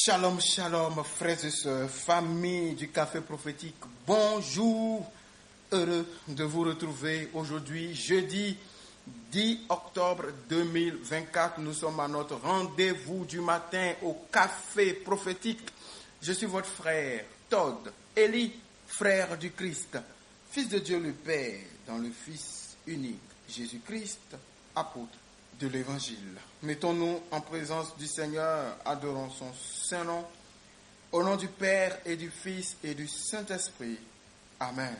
Shalom, shalom, frères et sœurs, famille du Café Prophétique. Bonjour, heureux de vous retrouver aujourd'hui, jeudi 10 octobre 2024. Nous sommes à notre rendez-vous du matin au Café Prophétique. Je suis votre frère, Todd Eli, frère du Christ, fils de Dieu le Père, dans le Fils unique, Jésus-Christ, apôtre de l'Évangile. Mettons-nous en présence du Seigneur, adorons son saint nom, au nom du Père et du Fils et du Saint-Esprit. Amen.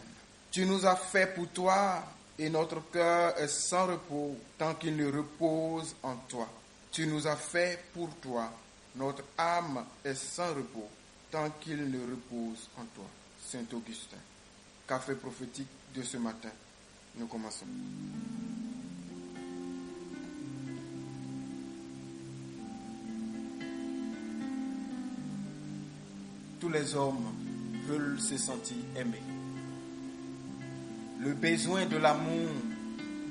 Tu nous as fait pour toi et notre cœur est sans repos tant qu'il ne repose en toi. Tu nous as fait pour toi, notre âme est sans repos tant qu'il ne repose en toi. Saint Augustin. Café prophétique de ce matin. Nous commençons. Tous les hommes veulent se sentir aimés. Le besoin de l'amour,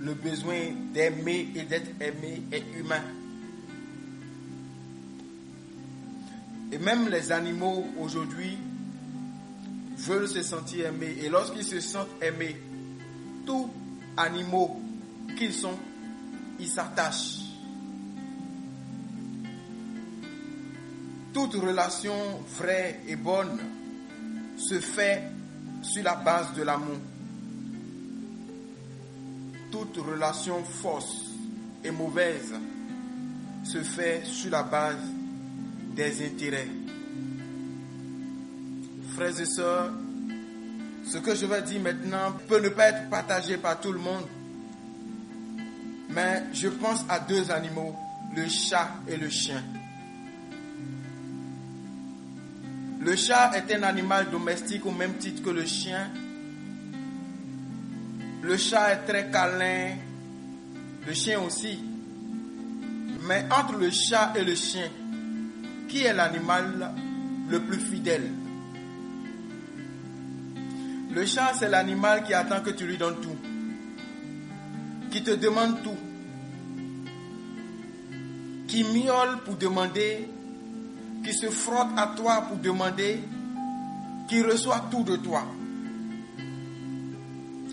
le besoin d'aimer et d'être aimé est humain. Et même les animaux aujourd'hui veulent se sentir aimés. Et lorsqu'ils se sentent aimés, tous animaux qu'ils sont, ils s'attachent. Toute relation vraie et bonne se fait sur la base de l'amour. Toute relation fausse et mauvaise se fait sur la base des intérêts. Frères et sœurs, ce que je vais dire maintenant peut ne pas être partagé par tout le monde, mais je pense à deux animaux, le chat et le chien. Le chat est un animal domestique au même titre que le chien. Le chat est très câlin, le chien aussi. Mais entre le chat et le chien, qui est l'animal le plus fidèle? Le chat, c'est l'animal qui attend que tu lui donnes tout, qui te demande tout, qui miaule pour demander, qui se frotte à toi pour demander, qui reçoit tout de toi.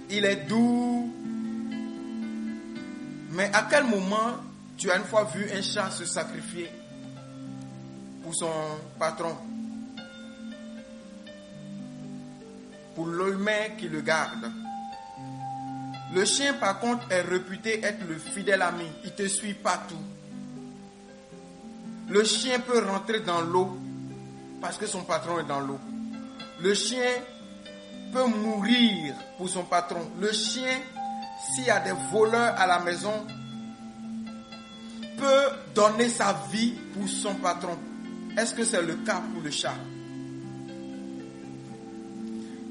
Il est doux. Mais à quel moment tu as une fois vu un chat se sacrifier pour son patron, pour l'humain qui le garde? Le chien par contre est réputé être le fidèle ami. Il te suit partout. Le chien peut rentrer dans l'eau parce que son patron est dans l'eau. Le chien peut mourir pour son patron. Le chien, s'il y a des voleurs à la maison, peut donner sa vie pour son patron. Est-ce que c'est le cas pour le chat?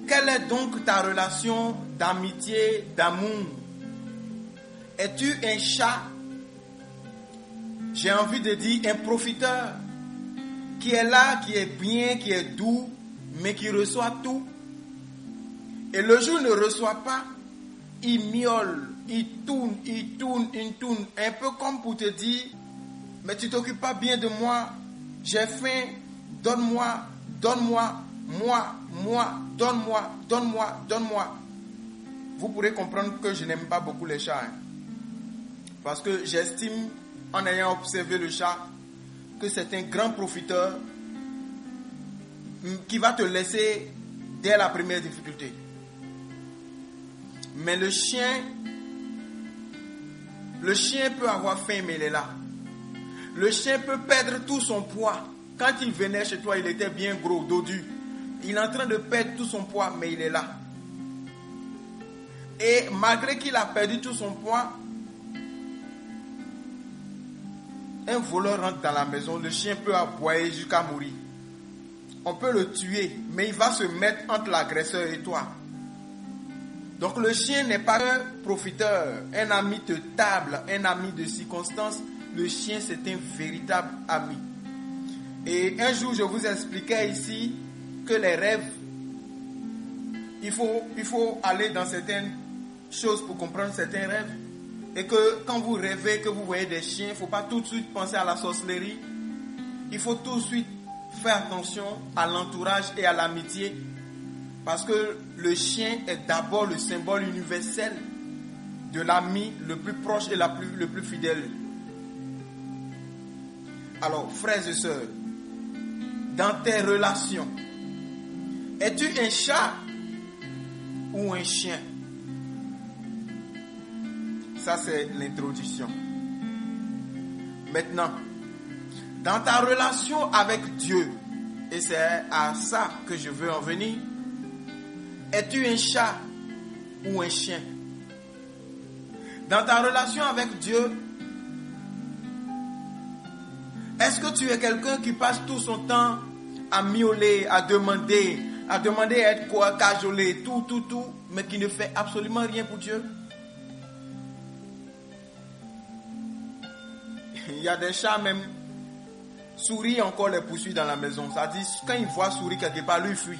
Quelle est donc ta relation d'amitié, d'amour? Es-tu un chat? J'ai envie de dire un profiteur qui est là, qui est bien, qui est doux, mais qui reçoit tout. Et le jour où il ne reçoit pas, il miaule, il tourne, un peu comme pour te dire, mais tu t'occupes pas bien de moi, j'ai faim, donne-moi, donne-moi. Vous pourrez comprendre que je n'aime pas beaucoup les chats, hein, parce que j'estime, en ayant observé le chat, que c'est un grand profiteur qui va te laisser dès la première difficulté. Mais le chien peut avoir faim, mais il est là. Le chien peut perdre tout son poids. Quand il venait chez toi, il était bien gros, dodu. Il est en train de perdre tout son poids, mais il est là. Et malgré qu'il a perdu tout son poids, un voleur rentre dans la maison, le chien peut aboyer jusqu'à mourir. On peut le tuer, mais il va se mettre entre l'agresseur et toi. Donc le chien n'est pas un profiteur, un ami de table, un ami de circonstance. Le chien, c'est un véritable ami. Et un jour, je vous expliquais ici que les rêves, il faut aller dans certaines choses pour comprendre certains rêves. Et que quand vous rêvez, que vous voyez des chiens, il ne faut pas tout de suite penser à la sorcellerie. Il faut tout de suite fais attention à l'entourage et à l'amitié, parce que le chien est d'abord le symbole universel de l'ami le plus proche et le plus fidèle. Alors, frères et sœurs, dans tes relations, es-tu un chat ou un chien? Ça, c'est l'introduction. Maintenant, dans ta relation avec Dieu, et c'est à ça que je veux en venir, es-tu un chat ou un chien? Dans ta relation avec Dieu, est-ce que tu es quelqu'un qui passe tout son temps à miauler, à demander à être cajolé, tout, mais qui ne fait absolument rien pour Dieu? Il y a des chats même, souris encore les poursuit dans la maison. Ça dit, quand il voit souris quelque part, lui il fuit.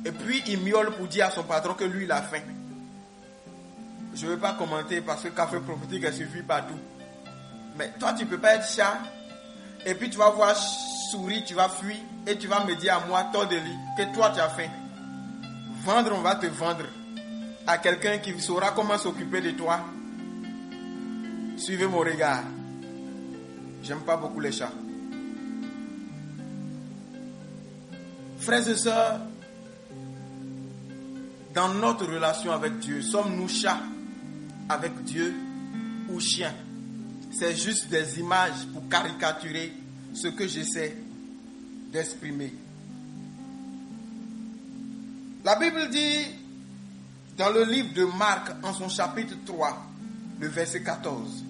Et puis il miaule pour dire à son patron que lui il a faim. Je ne vais pas commenter parce que café prophétique elle suffit partout. Mais toi tu ne peux pas être chat. Et puis tu vas voir souris, tu vas fuir. Et tu vas me dire à moi, tort de lit, que toi tu as faim. Vendre, on va te vendre à quelqu'un qui saura comment s'occuper de toi. Suivez mon regard. J'aime pas beaucoup les chats. Frères et sœurs, dans notre relation avec Dieu, sommes-nous chats avec Dieu ou chiens? C'est juste des images pour caricaturer ce que j'essaie d'exprimer. La Bible dit dans le livre de Marc, en son chapitre 3, le verset 14,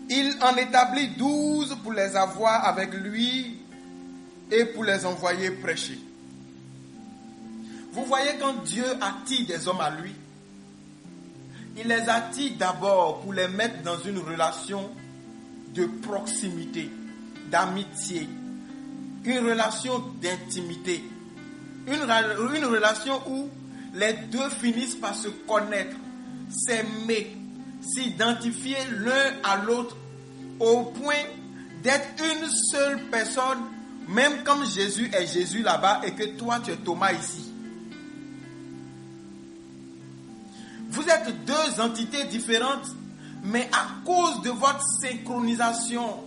il en établit 12 pour les avoir avec lui et pour les envoyer prêcher. Vous voyez, quand Dieu attire des hommes à lui, il les attire d'abord pour les mettre dans une relation de proximité, d'amitié, une relation d'intimité, une relation où les deux finissent par se connaître, s'aimer, s'identifier l'un à l'autre au point d'être une seule personne, même comme Jésus est Jésus là-bas et que toi tu es Thomas ici. Vous êtes deux entités différentes, mais à cause de votre synchronisation,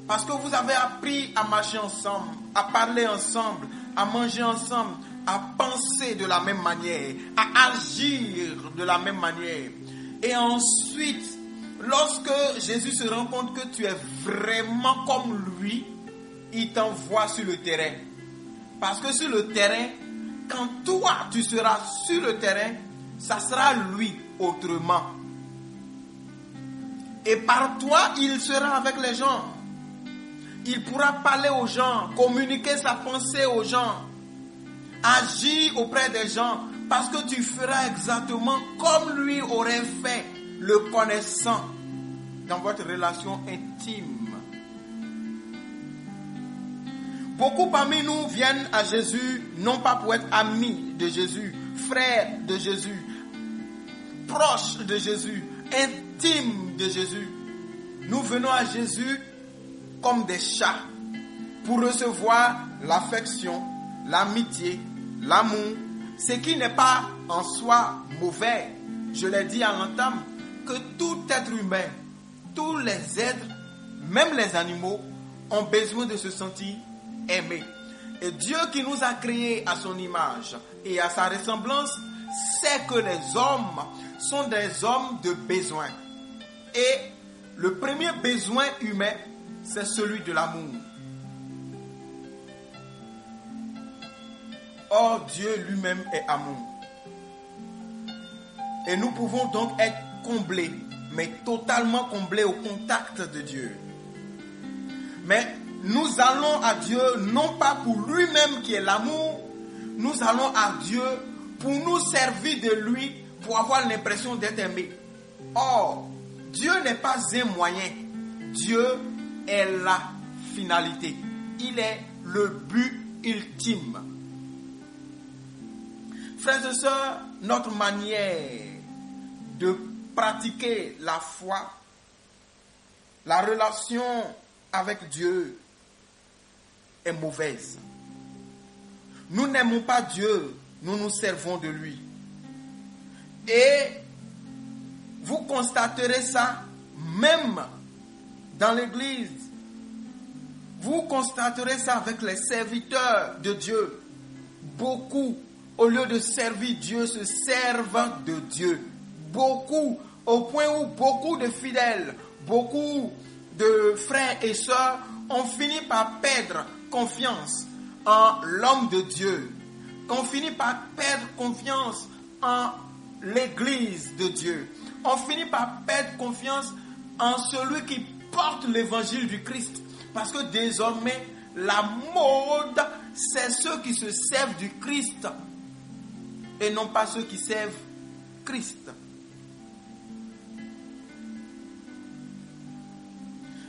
parce que vous avez appris à marcher ensemble, à parler ensemble, à manger ensemble, à penser de la même manière, à agir de la même manière. Et ensuite, lorsque Jésus se rend compte que tu es vraiment comme lui, il t'envoie sur le terrain. Parce que sur le terrain, quand toi tu seras sur le terrain, ça sera lui autrement. Et par toi, il sera avec les gens. Il pourra parler aux gens, communiquer sa pensée aux gens, agir auprès des gens, parce que tu feras exactement comme lui aurait fait, le connaissant dans votre relation intime. Beaucoup parmi nous viennent à Jésus, non pas pour être amis de Jésus, frères de Jésus, proches de Jésus, intimes de Jésus. Nous venons à Jésus comme des chats pour recevoir l'affection, l'amitié, l'amour, ce qui n'est pas en soi mauvais. Je l'ai dit à l'entame que tout être humain, tous les êtres, même les animaux, ont besoin de se sentir aimés. Et Dieu qui nous a créés à son image et à sa ressemblance sait que les hommes sont des hommes de besoin. Et le premier besoin humain, c'est celui de l'amour. Or, Dieu lui-même est amour. Et nous pouvons donc être comblés, mais totalement comblés au contact de Dieu. Mais nous allons à Dieu non pas pour lui-même qui est l'amour, nous allons à Dieu pour nous servir de lui, pour avoir l'impression d'être aimé. Or, Dieu n'est pas un moyen, Dieu est la finalité. Il est le but ultime. Frères et sœurs, notre manière de pratiquer la foi la relation avec Dieu est mauvaise. Nous n'aimons pas Dieu, nous nous servons de lui. Et vous constaterez ça même dans l'église. Vous constaterez ça avec les serviteurs de Dieu. Beaucoup, au lieu de servir Dieu, se servent de Dieu. Beaucoup, au point où beaucoup de fidèles, beaucoup de frères et sœurs ont fini par perdre confiance en l'homme de Dieu. On finit par perdre confiance en l'église de Dieu. On finit par perdre confiance en celui qui porte l'évangile du Christ. Parce que désormais, la mode, c'est ceux qui se servent du Christ et non pas ceux qui servent Christ.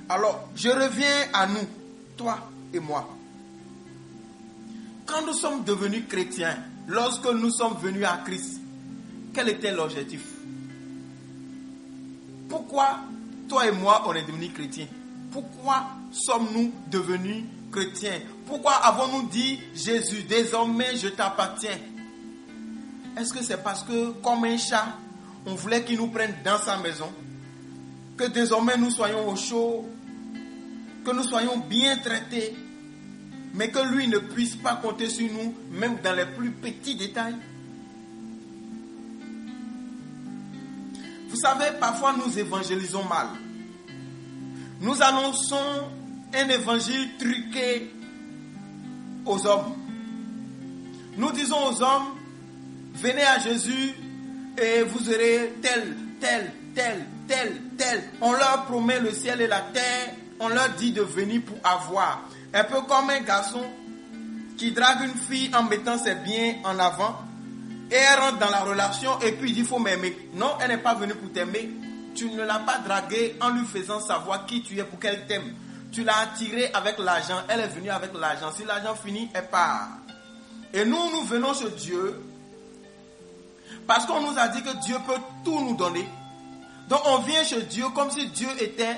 Alors, je reviens à nous, toi et moi. Quand nous sommes devenus chrétiens, lorsque nous sommes venus à Christ, quel était l'objectif? Pourquoi toi et moi, on est devenus chrétiens? Pourquoi sommes-nous devenus chrétiens? Pourquoi avons-nous dit, Jésus, désormais je t'appartiens? Est-ce que c'est parce que, comme un chat, on voulait qu'il nous prenne dans sa maison? Que désormais nous soyons au chaud? Que nous soyons bien traités? Mais que lui ne puisse pas compter sur nous, même dans les plus petits détails? Vous savez, parfois nous évangélisons mal. Nous annonçons un évangile truqué aux hommes. Nous disons aux hommes, venez à Jésus et vous aurez tel. On leur promet le ciel et la terre, on leur dit de venir pour avoir. Un peu comme un garçon qui drague une fille en mettant ses biens en avant et elle rentre dans la relation et puis il dit il faut m'aimer. Non, elle n'est pas venue pour t'aimer. Tu ne l'as pas draguée en lui faisant savoir qui tu es pour qu'elle t'aime. Tu l'as attirée avec l'argent. Elle est venue avec l'argent. Si l'argent finit, elle part. Et nous venons chez Dieu parce qu'on nous a dit que Dieu peut tout nous donner. Donc on vient chez Dieu comme si Dieu était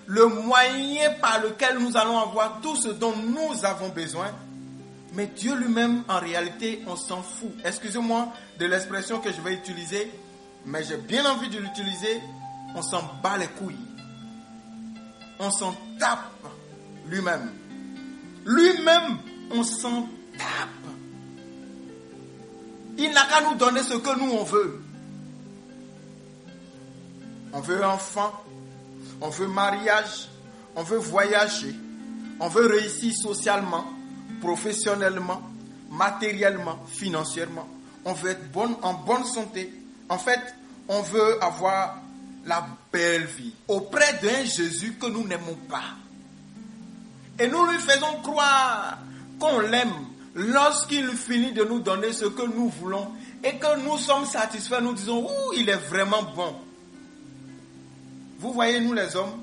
le moyen par lequel nous allons avoir tout ce dont nous avons besoin. Mais Dieu lui-même, en réalité, on s'en fout. Excusez-moi de l'expression que je vais utiliser, mais j'ai bien envie de l'utiliser. On s'en bat les couilles. On s'en tape lui-même. Lui-même, on s'en tape. Il n'a qu'à nous donner ce que nous on veut. On veut enfant, on veut mariage, on veut voyager, on veut réussir socialement, professionnellement, matériellement, financièrement. On veut être en bonne santé. En fait, on veut avoir la belle vie auprès d'un Jésus que nous n'aimons pas. Et nous lui faisons croire qu'on l'aime lorsqu'il finit de nous donner ce que nous voulons et que nous sommes satisfaits. Nous disons, ouh, il est vraiment bon. Vous voyez, nous les hommes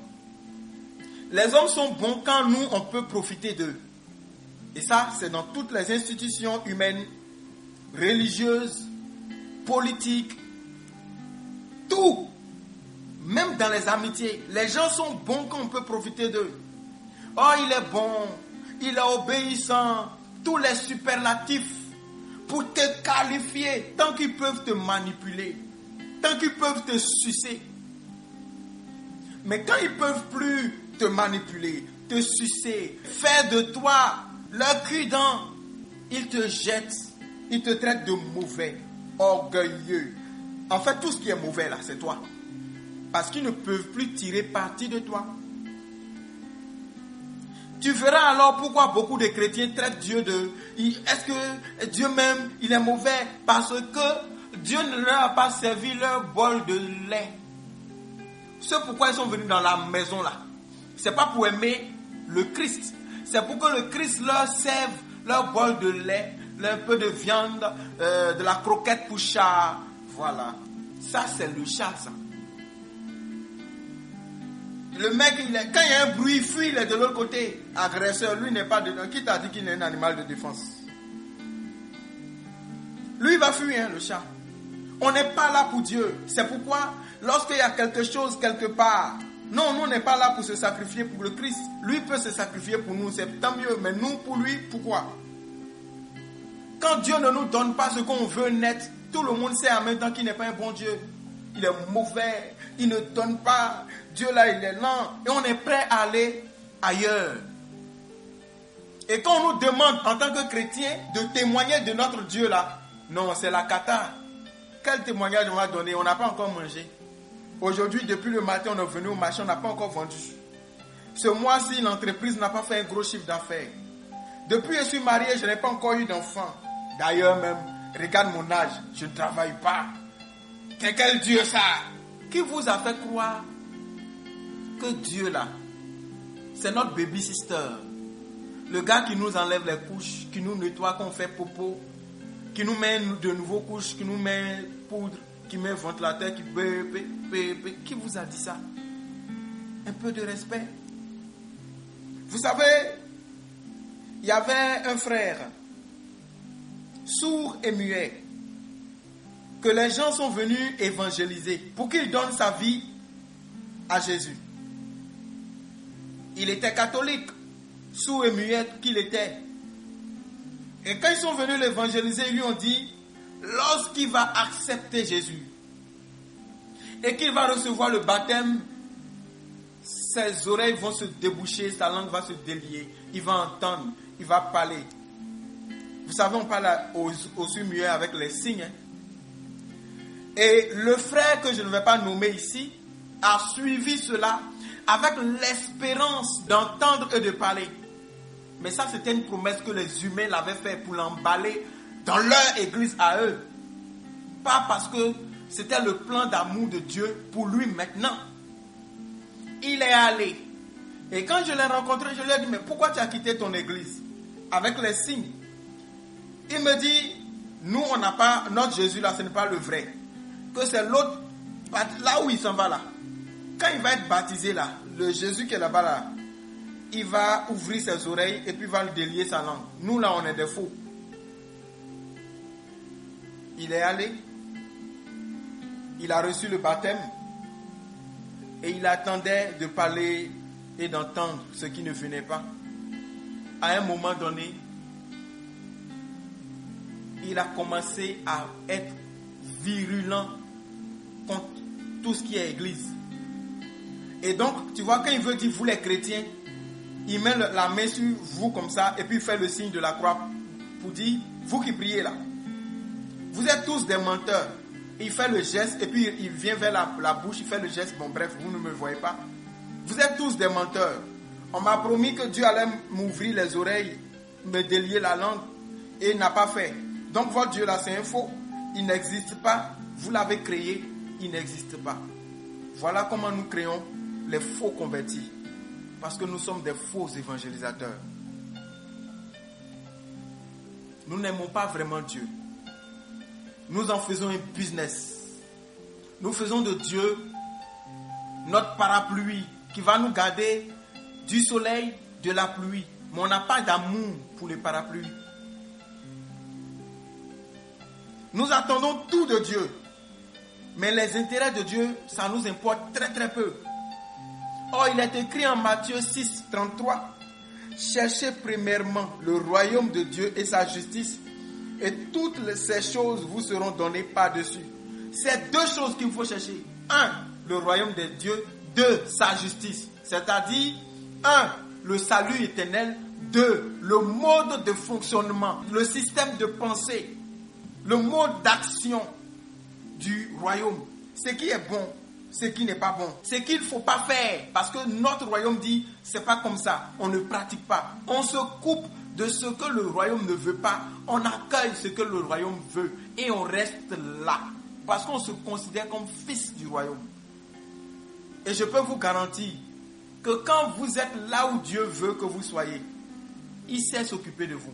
sont bons quand nous, on peut profiter d'eux. Et ça, c'est dans toutes les institutions humaines, religieuses, politiques, tout. Même dans les amitiés, les gens sont bons quand on peut profiter d'eux. Oh, il est bon, il est obéissant, tous les superlatifs pour te qualifier, tant qu'ils peuvent te manipuler, tant qu'ils peuvent te sucer. Mais quand ils ne peuvent plus te manipuler, te sucer, faire de toi leur cul-dent, ils te jettent, ils te traitent de mauvais, orgueilleux. En fait, tout ce qui est mauvais là, c'est toi. Parce qu'ils ne peuvent plus tirer parti de toi. Tu verras alors pourquoi beaucoup de chrétiens traitent Dieu de... Est-ce que Dieu même, il est mauvais? Parce que Dieu ne leur a pas servi leur bol de lait. C'est pourquoi ils sont venus dans la maison là. C'est pas pour aimer le Christ. C'est pour que le Christ leur serve leur bol de lait, un peu de viande, de la croquette pour chat. Voilà. Ça, c'est le chat, ça. Le mec, quand il y a un bruit, il fuit, il est de l'autre côté. Agresseur, lui n'est pas dedans. Qui t'a dit qu'il est un animal de défense? Lui, il va fuir, le chat. On n'est pas là pour Dieu. C'est pourquoi, lorsqu'il y a quelque chose quelque part, Non, nous, on n'est pas là pour se sacrifier pour le Christ. Lui peut se sacrifier pour nous, c'est tant mieux. Mais nous, pour lui, pourquoi? Quand Dieu ne nous donne pas ce qu'on veut net, tout le monde sait en même temps qu'il n'est pas un bon Dieu. Il est mauvais, il ne donne pas. Dieu là, il est lent. Et on est prêt à aller ailleurs. Et quand on nous demande en tant que chrétien de témoigner de notre Dieu là, non, c'est la cata. Quel témoignage on va donner? On n'a pas encore mangé. Aujourd'hui, depuis le matin, on est venu au marché, on n'a pas encore vendu. Ce mois-ci, l'entreprise n'a pas fait un gros chiffre d'affaires. Depuis que je suis marié, je n'ai pas encore eu d'enfant. D'ailleurs même, regarde mon âge, je ne travaille pas. C'est quel Dieu ça? Qui vous a fait croire que Dieu là, c'est notre baby sister? Le gars qui nous enlève les couches, qui nous nettoie quand on fait popo, qui nous met de nouveaux couches, qui nous met poudre, qui met ventilateur, qui vous a dit ça? Un peu de respect. Vous savez, il y avait un frère, sourd et muet, que les gens sont venus évangéliser pour qu'il donne sa vie à Jésus. Il était catholique, sourd et muet qu'il était. Et quand ils sont venus l'évangéliser, ils lui ont dit, lorsqu'il va accepter Jésus et qu'il va recevoir le baptême, ses oreilles vont se déboucher, sa langue va se délier, il va entendre, il va parler. Vous savez, on parle aux muets avec les signes. Hein? Et le frère que je ne vais pas nommer ici a suivi cela avec l'espérance d'entendre et de parler. Mais ça, c'était une promesse que les humains l'avaient fait pour l'emballer dans leur église à eux. Pas parce que c'était le plan d'amour de Dieu pour lui maintenant. Il est allé. Et quand je l'ai rencontré, je lui ai dit, mais pourquoi tu as quitté ton église? Avec les signes. Il me dit, nous, on n'a pas, notre Jésus là, ce n'est pas le vrai. Que c'est l'autre, là où il s'en va là. Quand il va être baptisé là, le Jésus qui est là-bas là, il va ouvrir ses oreilles et puis va le délier sa langue. Nous là, on est des faux. Il est allé, il a reçu le baptême et il attendait de parler et d'entendre ce qui ne venait pas. À un moment donné, il a commencé à être virulent contre tout ce qui est église. Et donc, tu vois, quand il veut dire vous les chrétiens, il met la main sur vous comme ça et puis il fait le signe de la croix pour dire, vous qui priez là, vous êtes tous des menteurs. Il fait le geste et puis il vient vers la bouche, il fait le geste, bon bref, vous ne me voyez pas. Vous êtes tous des menteurs. On m'a promis que Dieu allait m'ouvrir les oreilles, me délier la langue et il n'a pas fait. Donc votre Dieu là c'est un faux, il n'existe pas, vous l'avez créé, il n'existe pas. Voilà comment nous créons les faux convertis. Parce que nous sommes des faux évangélisateurs. Nous n'aimons pas vraiment Dieu. Nous en faisons un business. Nous faisons de Dieu notre parapluie qui va nous garder du soleil, de la pluie. Mais on n'a pas d'amour pour les parapluies. Nous attendons tout de Dieu. Mais les intérêts de Dieu, ça nous importe très très peu. Or, il est écrit en Matthieu 6, 33. Cherchez premièrement le royaume de Dieu et sa justice, et toutes ces choses vous seront données par-dessus. C'est deux choses qu'il faut chercher. 1, le royaume de Dieu. 2, sa justice. C'est-à-dire, 1, le salut éternel. 2, le mode de fonctionnement, le système de pensée, le mode d'action du royaume. Ce qui est bon, ce qui n'est pas bon, ce qu'il ne faut pas faire, parce que notre royaume dit, c'est pas comme ça, on ne pratique pas, on se coupe de ce que le royaume ne veut pas, on accueille ce que le royaume veut, et on reste là, parce qu'on se considère comme fils du royaume. Et je peux vous garantir que quand vous êtes là où Dieu veut que vous soyez, il sait s'occuper de vous.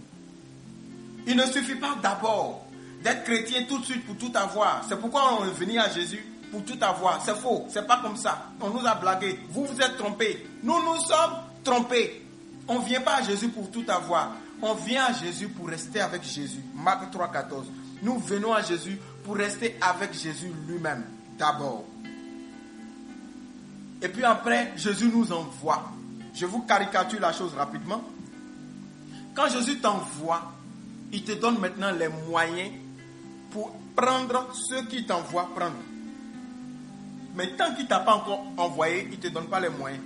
Il ne suffit pas d'abord d'être chrétien tout de suite pour tout avoir. C'est pourquoi on est venu à Jésus pour tout avoir. C'est faux, c'est pas comme ça. On nous a blagué. Vous vous êtes trompés. Nous nous sommes trompés. On ne vient pas à Jésus pour tout avoir. On vient à Jésus pour rester avec Jésus. Marc 3, 14. Nous venons à Jésus pour rester avec Jésus lui-même d'abord. Et puis après, Jésus nous envoie. Je vous caricature la chose rapidement. Quand Jésus t'envoie, il te donne maintenant les moyens pour prendre ce qu'il t'envoie prendre. Mais tant qu'il ne t'a pas encore envoyé, il ne te donne pas les moyens.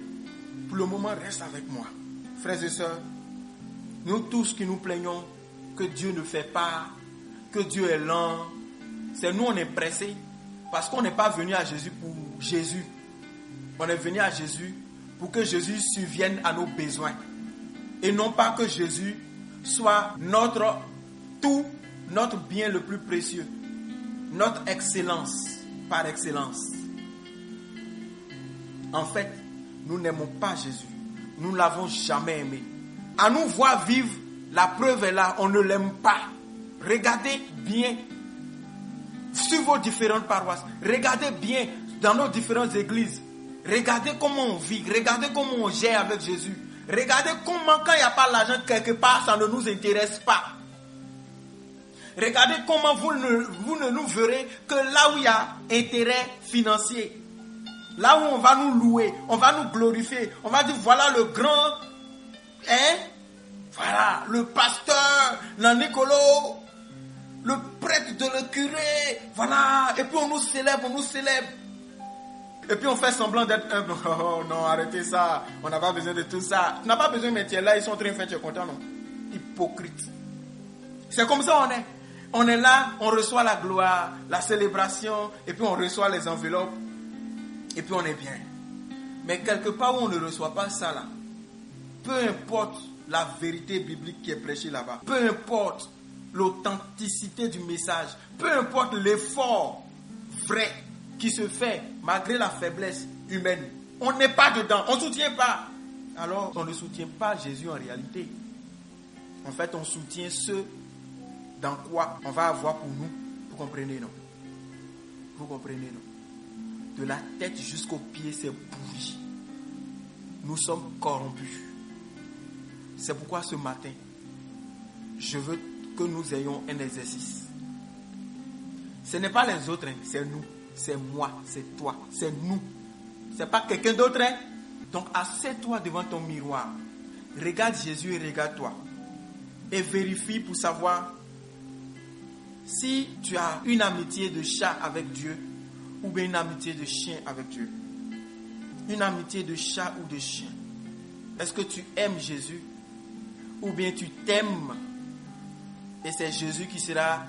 Pour le moment, reste avec moi. Frères et sœurs, nous tous qui nous plaignons que Dieu ne fait pas, que Dieu est lent, c'est nous, on est pressés parce qu'on n'est pas venu à Jésus pour Jésus. On est venu à Jésus pour que Jésus subvienne à nos besoins. Et non pas que Jésus soit notre tout, notre bien le plus précieux, notre excellence par excellence. En fait, nous n'aimons pas Jésus. Nous ne l'avons jamais aimé. À nous voir vivre, la preuve est là, on ne l'aime pas. Regardez bien sur vos différentes paroisses. Regardez bien dans nos différentes églises. Regardez comment on vit. Regardez comment on gère avec Jésus. Regardez comment quand il n'y a pas l'argent quelque part, ça ne nous intéresse pas. Regardez comment vous ne nous verrez que là où il y a intérêt financier. Là où on va nous louer, on va nous glorifier. On va dire voilà le grand, voilà le pasteur, Nanicolo, le prêtre de le curé. Voilà, et puis on nous célèbre, Et puis on fait semblant d'être humble. Oh non, arrêtez ça. On n'a pas besoin de tout ça. Tu n'as pas besoin, mais tu es là, ils sont en train de faire, tu es content, non? Hypocrite. C'est comme ça on est. On est là, on reçoit la gloire, la célébration, et puis on reçoit les enveloppes, et puis on est bien. Mais quelque part où on ne reçoit pas ça là, peu importe la vérité biblique qui est prêchée là-bas, peu importe l'authenticité du message, peu importe l'effort vrai qui se fait malgré la faiblesse humaine, on n'est pas dedans, on ne soutient pas. Alors on ne soutient pas Jésus en réalité. En fait, on soutient ceux dans quoi on va avoir pour nous. Vous comprenez, non? Vous comprenez, non? De la tête jusqu'aux pieds, c'est pourri. Nous sommes corrompus. C'est pourquoi ce matin, je veux que nous ayons un exercice. Ce n'est pas les autres, hein, c'est nous. C'est moi, c'est toi, c'est nous. Ce n'est pas quelqu'un d'autre. Hein. Donc, assieds-toi devant ton miroir. Regarde Jésus et regarde-toi. Et vérifie pour savoir si tu as une amitié de chat avec Dieu ou bien une amitié de chien avec Dieu. Une amitié de chat ou de chien. Est-ce que tu aimes Jésus ou bien tu t'aimes et c'est Jésus qui sera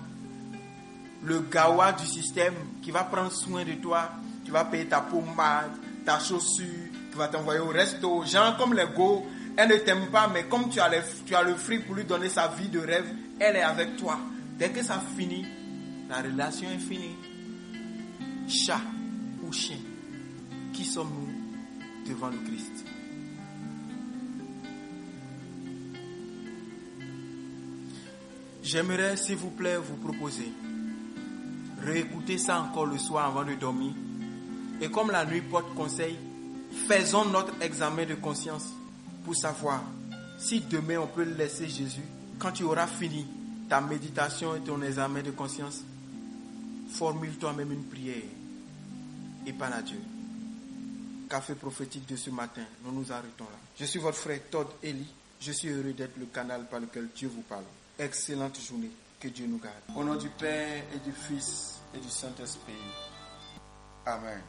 le gawa du système qui va prendre soin de toi, qui va payer ta pommade, ta chaussure, qui va t'envoyer au resto. Genre comme les go, elle ne t'aime pas, mais comme tu as le fric pour lui donner sa vie de rêve, elle est avec toi. Dès que ça finit, la relation est finie. Chat ou chien, qui sommes-nous devant le Christ? J'aimerais, s'il vous plaît, vous proposer, réécouter ça encore le soir avant de dormir. Et comme la nuit porte conseil, faisons notre examen de conscience pour savoir si demain on peut laisser Jésus. Quand tu auras fini ta méditation et ton examen de conscience, formule toi-même une prière et parle à Dieu. Café prophétique de ce matin, nous nous arrêtons là. Je suis votre frère Todd Eli. Je suis heureux d'être le canal par lequel Dieu vous parle. Excellente journée. Que Dieu nous garde. Au nom du Père et du Fils et du Saint-Esprit. Amen.